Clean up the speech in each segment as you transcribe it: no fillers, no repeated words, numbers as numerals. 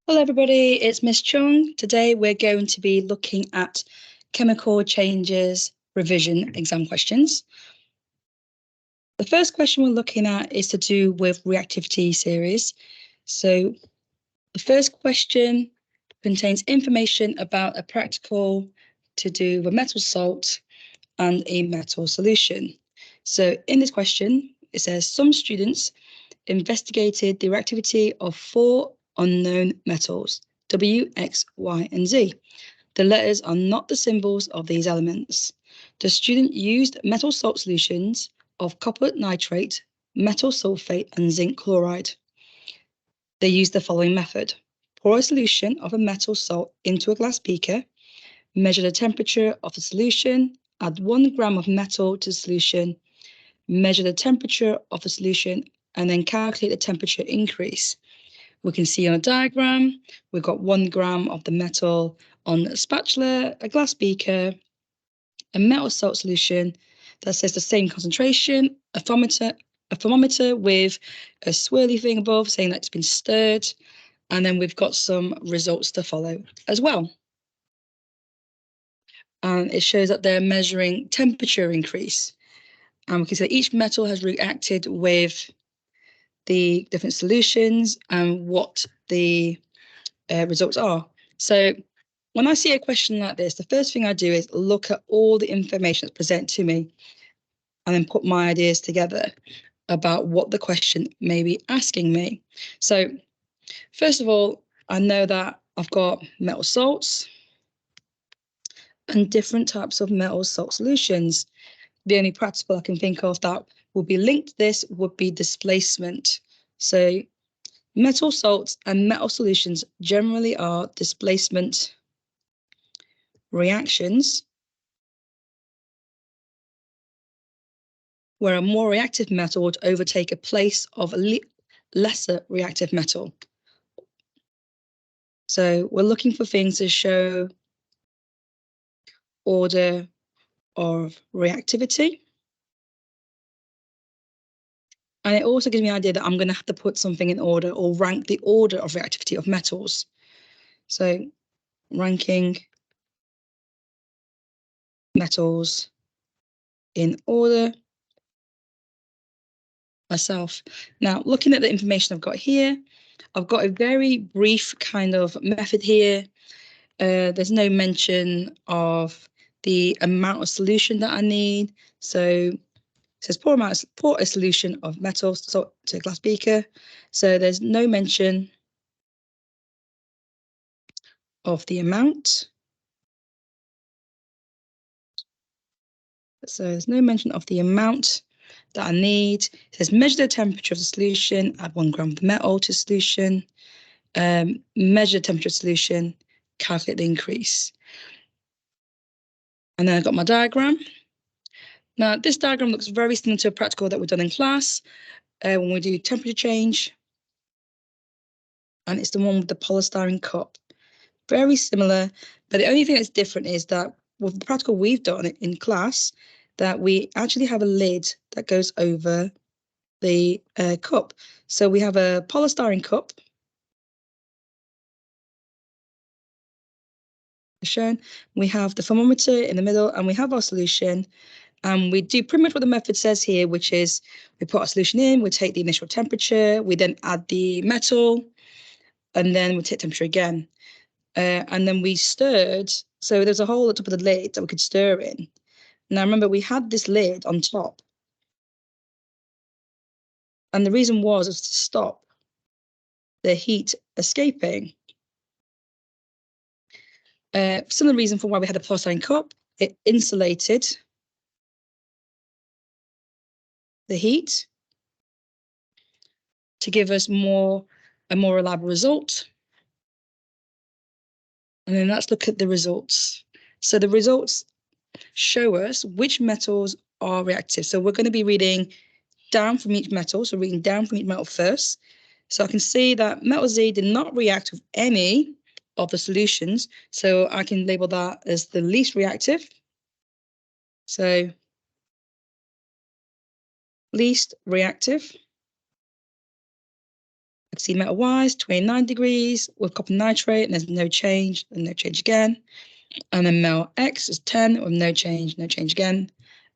Hello everybody, it's Miss Chung. Today we're going to be looking at chemical changes revision exam questions. The first question we're looking at is to do with reactivity series. So the first question contains information about a practical to do with metal salt and a metal solution. So in this question, it says some students investigated the reactivity of 4 unknown metals, W, X, Y, and Z. The letters are not the symbols of these elements. The student used metal salt solutions of copper nitrate, metal sulfate, and zinc chloride. They used the following method. Pour a solution of a metal salt into a glass beaker, measure the temperature of the solution, add 1 gram of metal to the solution, measure the temperature of the solution, and then calculate the temperature increase. We can see on a diagram, we've got 1 gram of the metal on a spatula, a glass beaker, a metal salt solution that says the same concentration, a thermometer with a swirly thing above saying that it's been stirred, and then we've got some results to follow as well. And it shows that they're measuring temperature increase. And we can see that each metal has reacted with the different solutions and what the results are. So when I see a question like this, the first thing I do is look at all the information that's presented to me and then put my ideas together about what the question may be asking me. So first of all, I know that I've got metal salts and different types of metal salt solutions. The only practical I can think of that would be linked to this would be displacement. So metal salts and metal solutions generally are displacement reactions, where a more reactive metal would overtake a place of a lesser reactive metal. So we're looking for things to show order of reactivity. And it also gives me an idea that I'm going to have to put something in order or rank the order of reactivity of metals. So ranking metals in order myself. Now, looking at the information I've got here, I've got a very brief kind of method here. There's no mention of the amount of solution that I need. So it says pour a solution of metal salt to a glass beaker. So there's no mention of the amount. So there's no mention of the amount that I need. It says measure the temperature of the solution, add 1 gram of metal to solution, measure the temperature of solution, calculate the increase. And then I've got my diagram. Now, this diagram looks very similar to a practical that we've done in class when we do temperature change. And it's the one with the polystyrene cup. Very similar, but the only thing that's different is that with the practical we've done in class, that we actually have a lid that goes over the cup. So we have a polystyrene cup, shown. We have the thermometer in the middle, and we have our solution. And we do pretty much what the method says here, which is we put our solution in, we take the initial temperature, we then add the metal, and then we take temperature again. And then we stirred. So there's a hole at the top of the lid that we could stir in. Now, remember, we had this lid on top. And the reason was to stop the heat escaping. Similar reason for why we had a polystyrene cup. It insulated the heat to give us a more reliable result. And then let's look at the results. So the results show us which metals are reactive. So we're going to be reading down from each metal. So reading down from each metal first. So I can see that metal Z did not react with any of the solutions. So I can label that as the least reactive. So least reactive. can see metal Y is 29 degrees with copper nitrate, and there's no change, and no change again. And then metal X is 10 with no change again.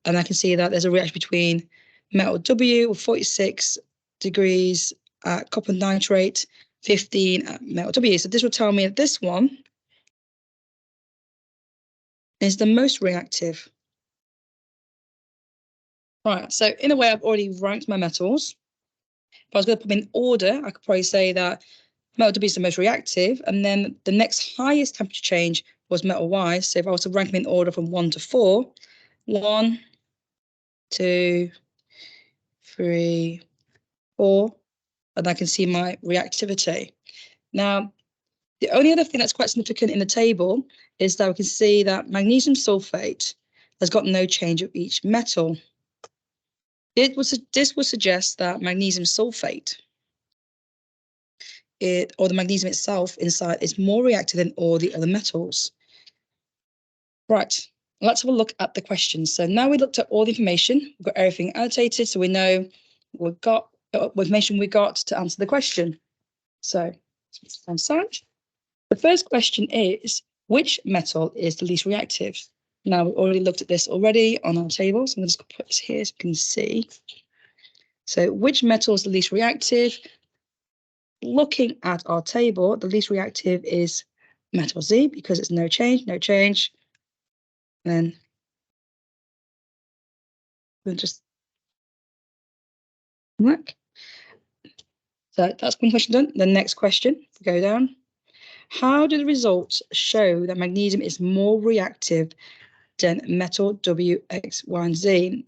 And I can see that there's a reaction between metal W with 46 degrees at copper nitrate, 15 at metal W. So this will tell me that this one is the most reactive. Right, so in a way, I've already ranked my metals. If I was going to put them in order, I could probably say that metal W is the most reactive, and then the next highest temperature change was metal Y. So if I was to rank them in order from 1 to 4, 1, 2, 3, 4, and I can see my reactivity. Now, the only other thing that's quite significant in the table is that we can see that magnesium sulfate has got no change of each metal. This would suggest that magnesium sulfate, or the magnesium itself inside, is more reactive than all the other metals. Right, let's have a look at the questions. So now we looked at all the information, we've got everything annotated, so we know we've got what information we got to answer the question. So, the first question is, which metal is the least reactive? Now, we've already looked at this already on our table, so I'm just going to put this here so you can see. So, which metal is the least reactive? Looking at our table, the least reactive is metal Z because it's no change. And then we'll just work. So that's one question done. The next question, go down. How do the results show that magnesium is more reactive than metal W, X, Y, and Z?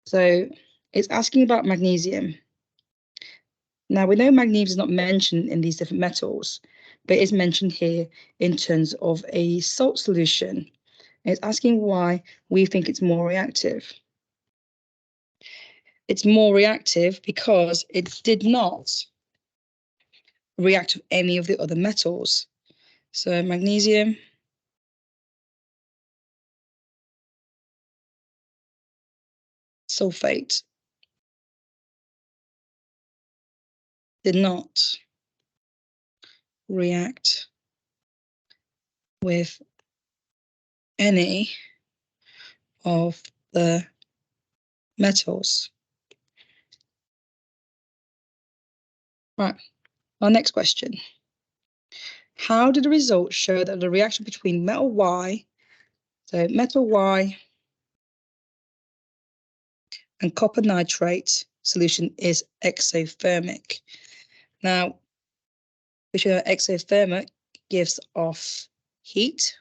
So it's asking about magnesium. Now we know magnesium is not mentioned in these different metals, but it is mentioned here in terms of a salt solution. It's asking why we think it's more reactive. It's more reactive because it did not react with any of the other metals. So magnesium sulfate did not react with any of the metals. Right, our next question. How did the results show that the reaction between metal Y, so metal Y and copper nitrate solution is exothermic? Now, we should know exothermic gives off heat.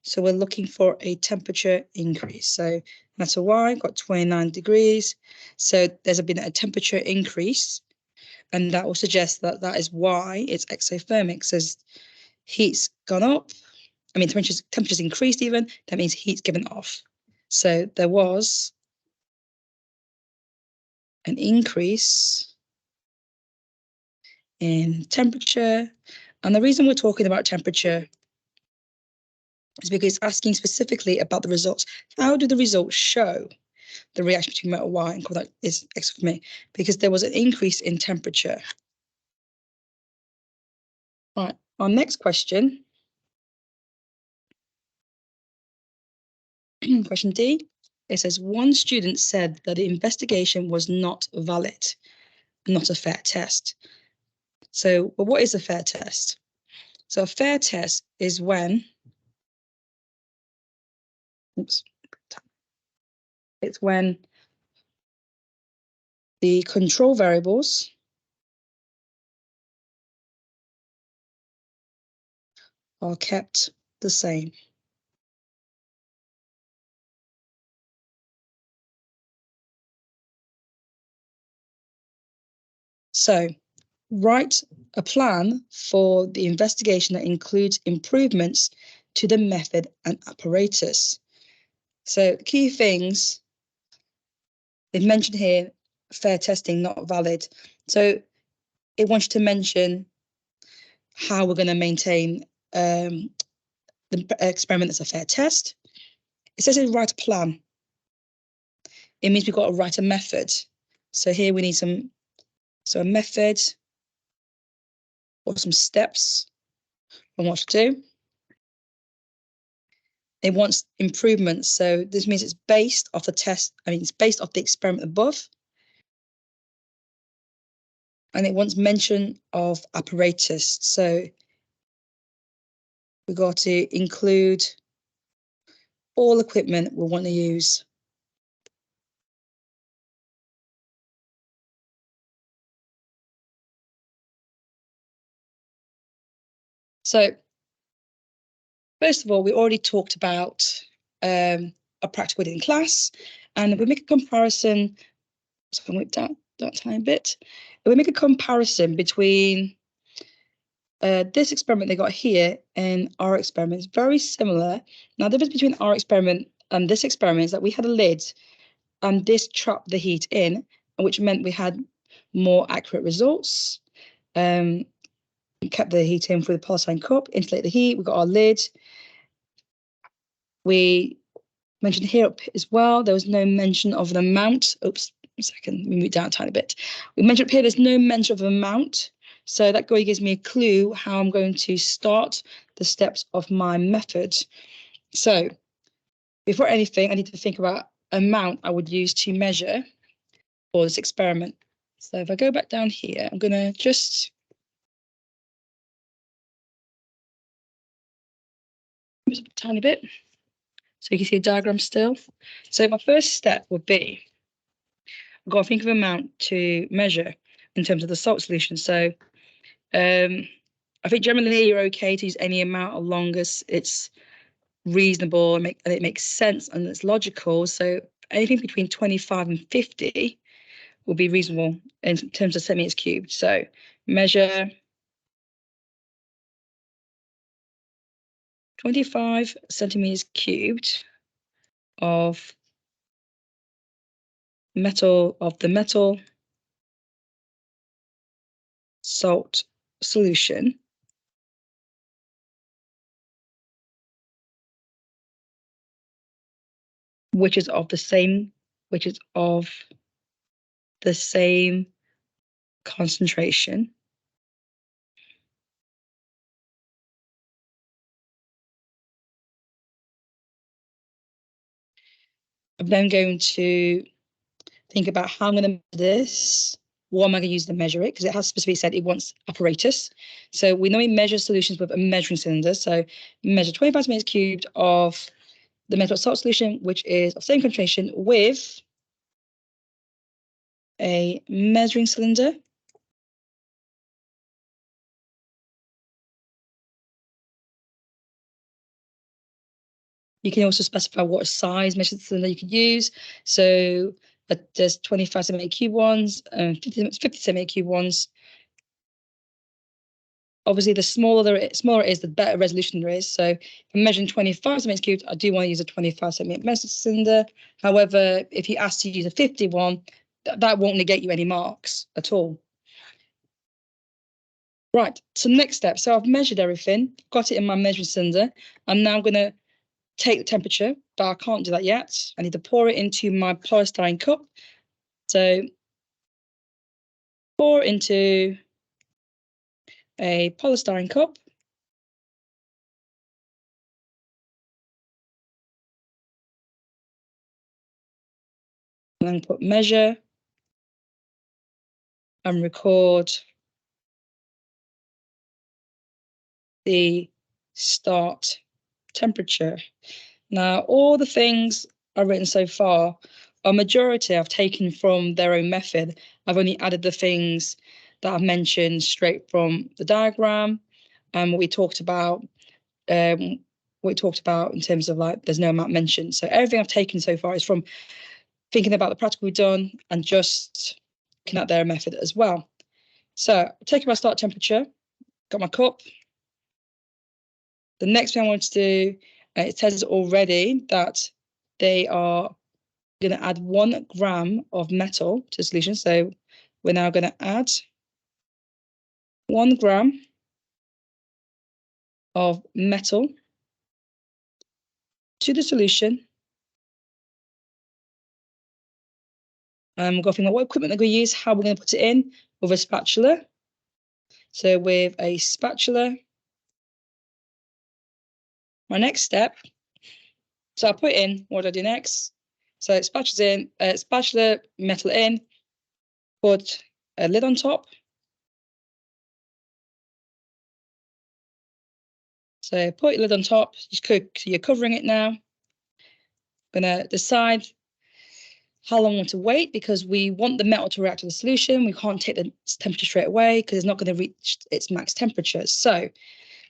So we're looking for a temperature increase. So metal Y got 29 degrees. So there's been a temperature increase, and that will suggest that that is why it's exothermic. So heat's gone up. I mean, temperature's increased even. That means heat's given off. So there was an increase in temperature. And the reason we're talking about temperature is because it's asking specifically about the results. How do the results show the reaction between metal Y and copper is exothermic? Because there was an increase in temperature. Right, our next question. Question D. It says, one student said that the investigation was not valid, not a fair test. So, well, what is a fair test? So a fair test is when, it's when the control variables are kept the same. So write a plan for the investigation that includes improvements to the method and apparatus. So key things they've mentioned here, fair testing, not valid. So it wants you to mention how we're going to maintain the experiment that's a fair test. It says to write a plan. It means we've got to write a method. So here we need a method or some steps on what to do. It wants improvements. So this means it's based off the test. It's based off the experiment above. And it wants mention of apparatus. So we've got to include all equipment we want to use. So first of all, we already talked about a practical we did in class, and we make a comparison. So I'm going to down that tiny bit. We make a comparison between this experiment they got here and our experiment. It's very similar. Now, the difference between our experiment and this experiment is that we had a lid, and this trapped the heat in, which meant we had more accurate results. We kept the heat in through the polystyrene cup, insulate the heat. We got our lid. We mentioned here up as well, there was no mention of an amount. Oops, a second, let me move it down a tiny bit. We mentioned up here, there's no mention of an amount. So that gives me a clue how I'm going to start the steps of my method. So before anything, I need to think about amount I would use to measure for this experiment. So if I go back down here, I'm going to just a tiny bit so you can see a diagram still. So my first step would be I've got to think of amount to measure in terms of the salt solution. So I think generally you're okay to use any amount as long as it's reasonable and it makes sense and it's logical. So anything between 25 and 50 will be reasonable in terms of centimeters cubed. So measure 25 centimeters cubed of the metal salt solution, which is of the same concentration. I'm then going to think about how I'm going to measure this. What am I going to use to measure it? Because it has specifically said it wants apparatus. So we normally measure solutions with a measuring cylinder. So measure 25 centimeters cubed of the metal salt solution, which is of same concentration, with a measuring cylinder. You can also specify what size measuring cylinder you could use. So there's 25 centimeter cube ones and 50 centimeter cube ones. Obviously, the smaller it is, the better resolution there is. So if I'm measuring 25 centimeters cubed, I do want to use a 25 centimeter measuring cylinder. However, if you ask to use a 51, that won't negate you any marks at all. Right, so next step. So I've measured everything, got it in my measuring cylinder. I'm now going to take the temperature, but I can't do that yet. I need to pour it into my polystyrene cup. So pour into a polystyrene cup. And then put measure and record the start temperature. Now, all the things I've written so far, a majority I've taken from their own method. I've only added the things that I've mentioned straight from the diagram and what we talked about. In terms of like there's no amount mentioned. So everything I've taken so far is from thinking about the practical we've done and just looking at their method as well. So taking my start temperature, got my cup. The next thing I want to do, it says already that they are going to add 1 gram of metal to the solution. So we're now going to add 1 gram of metal to the solution. We're going to think about what equipment they're going to use, how we're going to put it in with a spatula. So with a spatula, my next step, so I put in, what do I do next? So spatula, metal in, put a lid on top. So put your lid on top, you're covering it now. I'm gonna decide how long I want to wait because we want the metal to react to the solution. We can't take the temperature straight away because it's not going to reach its max temperature. So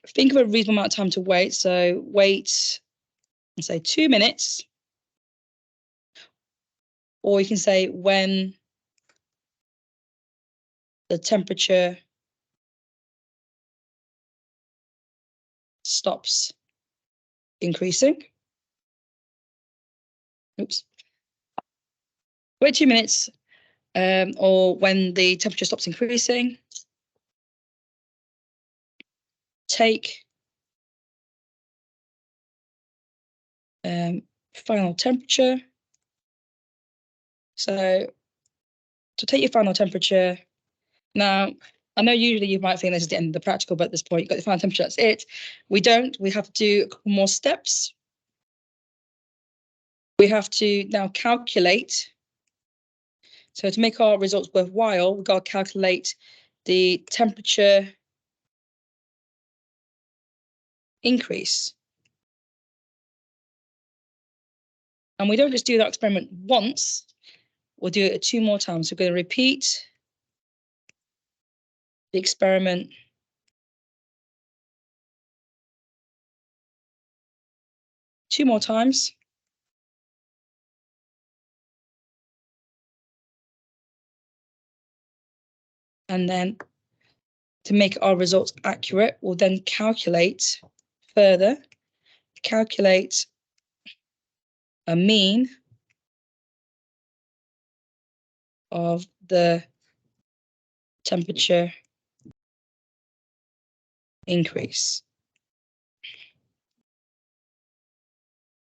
think of a reasonable amount of time to wait. So wait, say 2 minutes, or you can say when the temperature stops increasing. Oops. Wait 2 minutes, or when the temperature stops increasing. Take final temperature. So to take your final temperature, now I know usually you might think this is the end of the practical, but at this point you've got the final temperature, that's it. We don't, we have to do a couple more steps. We have to now calculate. So to make our results worthwhile, we've got to calculate the temperature increase. And we don't just do that experiment once, we'll do it 2 more times. We're going to repeat the experiment 2 more times. And then to make our results accurate, we'll then calculate further, calculate a mean of the temperature increase.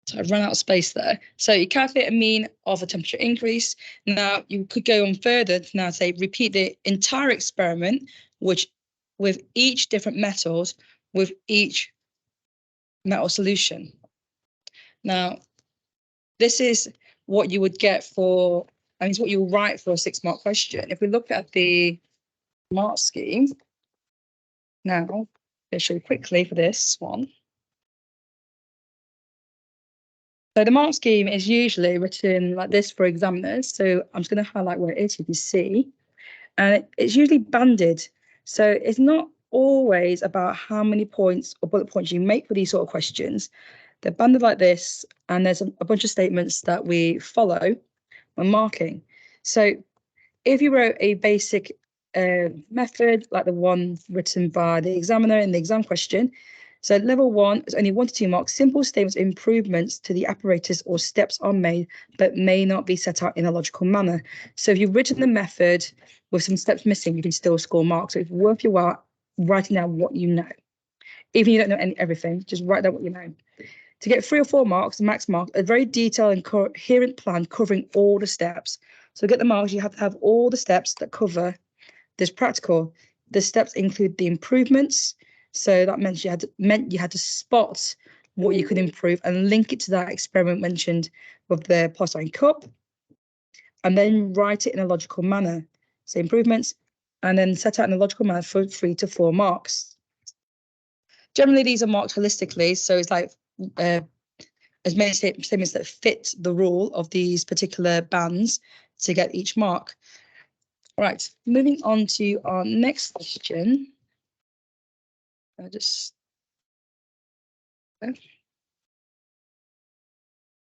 So I've run out of space there. So you calculate a mean of a temperature increase. Now you could go on further to now say repeat the entire experiment, which with each different metals, with each metal solution. Now, this is what you would get for, I mean, it's what you write for a 6-mark question. If we look at the mark scheme, now, I'll show you quickly for this one. So the mark scheme is usually written like this for examiners. So I'm just going to highlight where it is, you can see. And it's usually banded. So it's not always about how many points or bullet points you make for these sort of questions. They're banded like this, and there's a bunch of statements that we follow when marking. So if you wrote a basic method like the one written by the examiner in the exam question, so level 1 is only 1 to 2 marks. Simple statements, improvements to the apparatus or steps are made, but may not be set out in a logical manner. So if you've written the method with some steps missing, you can still score marks. So it's worth your while writing down what you know. Even if you don't know everything, just write down what you know. To get 3 or 4 marks, the max mark, a very detailed and coherent plan covering all the steps. So to get the marks, you have to have all the steps that cover this practical. The steps include the improvements. So that meant you had to spot what you could improve and link it to that experiment mentioned with the porcelain cup, and then write it in a logical manner. So improvements, and then set out in a logical manner for 3 to 4 marks. Generally, these are marked holistically, so it's like as many statements that fit the rule of these particular bands to get each mark. Right, moving on to our next question.